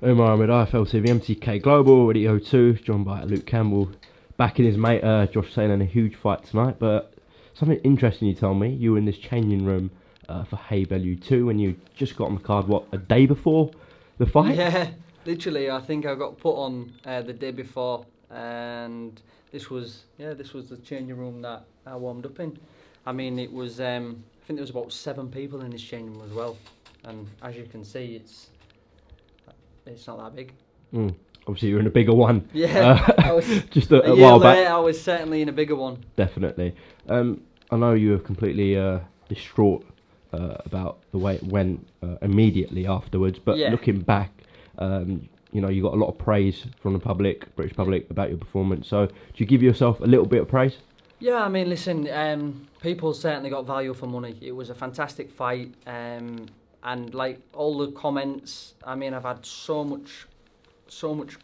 UMAR AHMED, IFL TV, MTK Global, Radio 2, joined by Luke Campbell, backing his mate Josh Taylor in a huge fight tonight. But something interesting you told me, you were in this changing room for Hay Value 2 and you just got on the card, a day before the fight? Yeah, literally, I think I got put on the day before, and this was the changing room that I warmed up in. I mean, it was, I think there was about 7 people in this changing room as well, and as you can see, it's not that big. Obviously, you're in a bigger one. Yeah, I was just a while back. later, I was certainly in a bigger one. Definitely. I know you were completely distraught about the way it went immediately afterwards, but looking back, you got a lot of praise from the British public, about your performance. So, do you give yourself a little bit of praise? Yeah, I mean, listen, people certainly got value for money. It was a fantastic fight, and like all the comments, I mean, I've had so much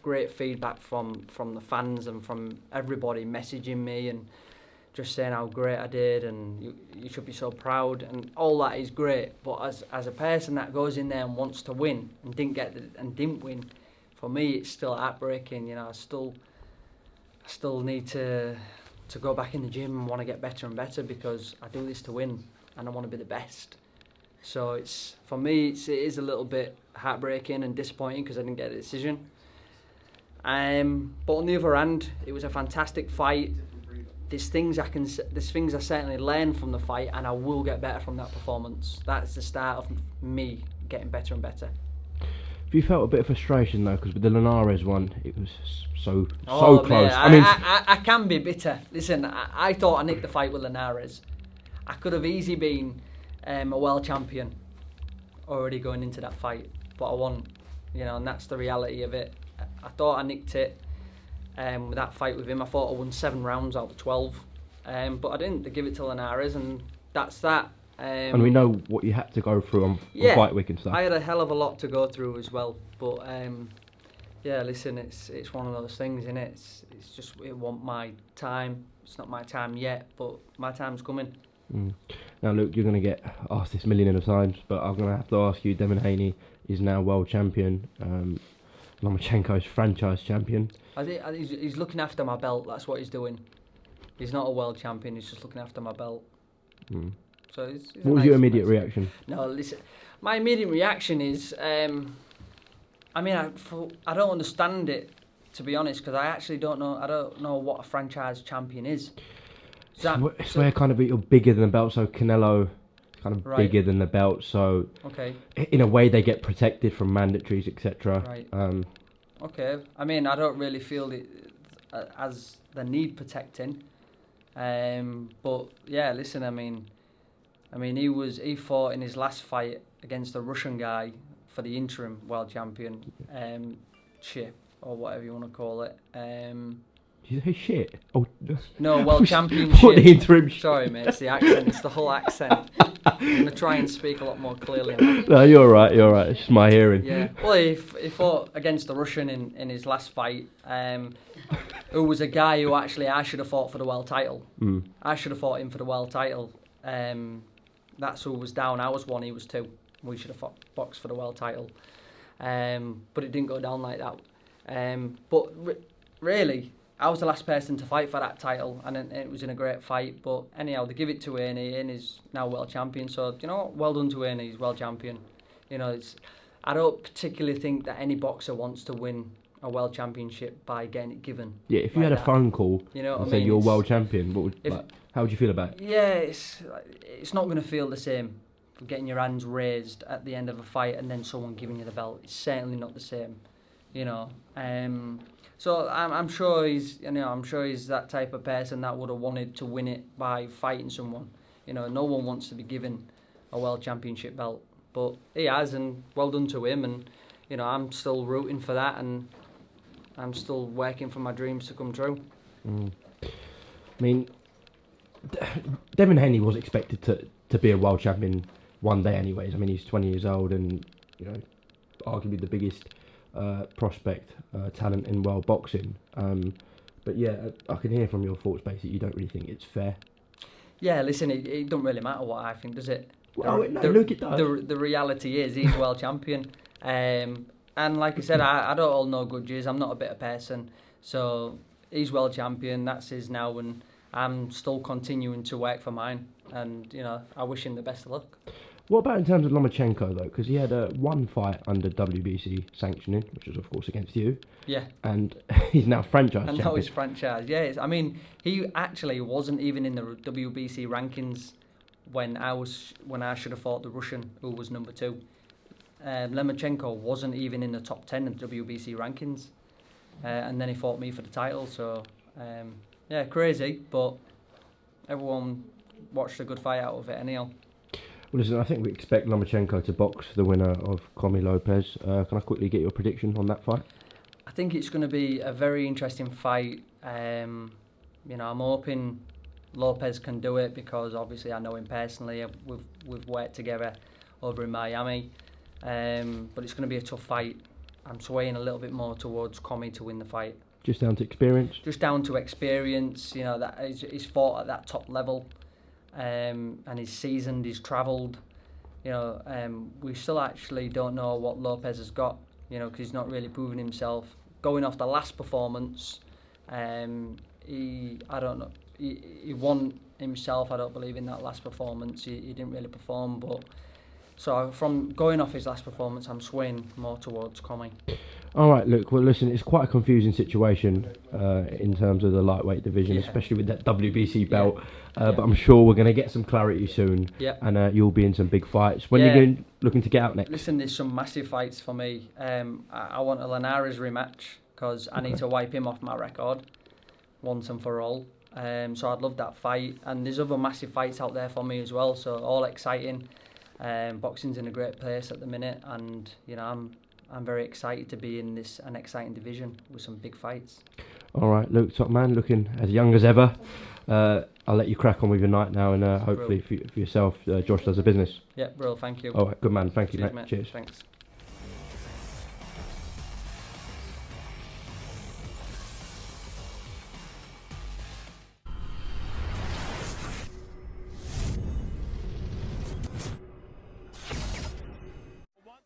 great feedback from the fans and from everybody messaging me and just saying how great I did and you should be so proud, and all that is great. But as a person that goes in there and wants to win and didn't win, for me it's still heartbreaking. I still need to go back in the gym and want to get better and better, because I do this to win and I want to be the best. So for me it is a little bit heartbreaking and disappointing because I didn't get a decision. But on the other hand, it was a fantastic fight. There's things I certainly learned from the fight, and I will get better from that performance. That's the start of me getting better and better. Have you felt a bit of frustration though, because with the Linares one, it was so close? Man, I can be bitter. Listen, I thought I nicked the fight with Linares. I could have easily been a world champion already going into that fight, but I won. And that's the reality of it. I thought I nicked it with that fight with him. I thought I won 7 rounds out of 12, but I didn't. They give it to Linares, and that's that. And we know what you had to go through on fight week and stuff. I had a hell of a lot to go through as well, but listen, it's one of those things, isn't it? It's just, it wasn't my time. It's not my time yet, but my time's coming. Now, Luke, you're going to get asked this million of times, but I'm going to have to ask you. Devin Haney is now world champion. Lomachenko is franchise champion. He's looking after my belt. That's what he's doing. He's not a world champion. He's just looking after my belt. So it's what was your immediate reaction? No, listen. My immediate reaction is, I don't understand it, to be honest, because I actually don't know. I don't know what a franchise champion is. It's where kind of you're bigger than the belt. So Canelo kind of bigger than the belt. So in a way they get protected from mandatories, etc. Right. Okay. I mean, I don't really feel it as the need protecting. But yeah, listen. I mean, he fought in his last fight against a Russian guy for the interim world champion, chip or whatever you want to call it. Did you say shit? Oh no, world championship. What, the interim? Sorry, mate. It's the accent. It's the whole accent. I'm gonna try and speak a lot more clearly now. No, you're right. It's just my hearing. Yeah. Well, he fought against the Russian in his last fight. Who was a guy who actually I should have fought for the world title. I should have fought him for the world title. That's who was down. I was 1, he was 2. We should have boxed for the world title. But it didn't go down like that. But really, I was the last person to fight for that title, and it was in a great fight. But anyhow, they give it to Haney. Haney's now world champion. So you know what? Well done to Haney. He's world champion. I don't particularly think that any boxer wants to win a world championship by getting it given. Yeah, if you had a phone call and said you're world champion, how would you feel about it? Yeah, it's not going to feel the same. Getting your hands raised at the end of a fight and then someone giving you the belt. It's certainly not the same. So I'm sure he's that type of person that would have wanted to win it by fighting someone. No one wants to be given a world championship belt, but he has, and well done to him. And I'm still rooting for that, and I'm still working for my dreams to come true. I mean, Devin Haney was expected to be a world champion one day, anyways. I mean, he's 20 years old, and arguably the biggest prospect, talent in world boxing. But yeah, I can hear from your thoughts basically you don't really think it's fair. Yeah, listen, it don't really matter what I think, does it? Well, look, it does. The reality is he's world champion. And like I said, I don't hold no grudges. I'm not a bitter person. So he's world champion. That's his now, and I'm still continuing to work for mine. And I wish him the best of luck. What about in terms of Lomachenko though? Because he had one fight under WBC sanctioning, which was of course against you. Yeah. And he's now franchise champion. And now he's franchise. Yeah. I mean, he actually wasn't even in the WBC rankings when I should have fought the Russian, who was number 2. Lomachenko wasn't even in the top 10 of WBC rankings, and then he fought me for the title. So yeah, crazy, but everyone watched a good fight out of it anyhow. Well, listen, I think we expect Lomachenko to box the winner of Comi Lopez. Can I quickly get your prediction on that fight? I think it's going to be a very interesting fight. I'm hoping Lopez can do it because obviously I know him personally. We've worked together over in Miami, but it's going to be a tough fight. I'm swaying a little bit more towards Comi to win the fight. Just down to experience? Just down to experience. That he's fought at that top level. And he's seasoned, he's travelled. We still actually don't know what Lopez has got, because he's not really proven himself. Going off the last performance, he won himself. I don't believe in that last performance. He didn't really perform, but so from going off his last performance, I'm swaying more towards Comi. All right, look, well, listen, it's quite a confusing situation in terms of the lightweight division, especially with that WBC belt. But I'm sure we're going to get some clarity soon, and you'll be in some big fights. When are you looking to get out next? Listen, there's some massive fights for me. I want a Linares rematch because I need to wipe him off my record once and for all. So I'd love that fight. And there's other massive fights out there for me as well, so all exciting. Boxing's in a great place at the minute, and I'm very excited to be in an exciting division with some big fights. All right, Luke, top man, looking as young as ever. I'll let you crack on with your night now, and hopefully for yourself, Josh does the business. Yeah, bro, thank you. All right, good man, thank you, Cheers, mate. Cheers. Thanks.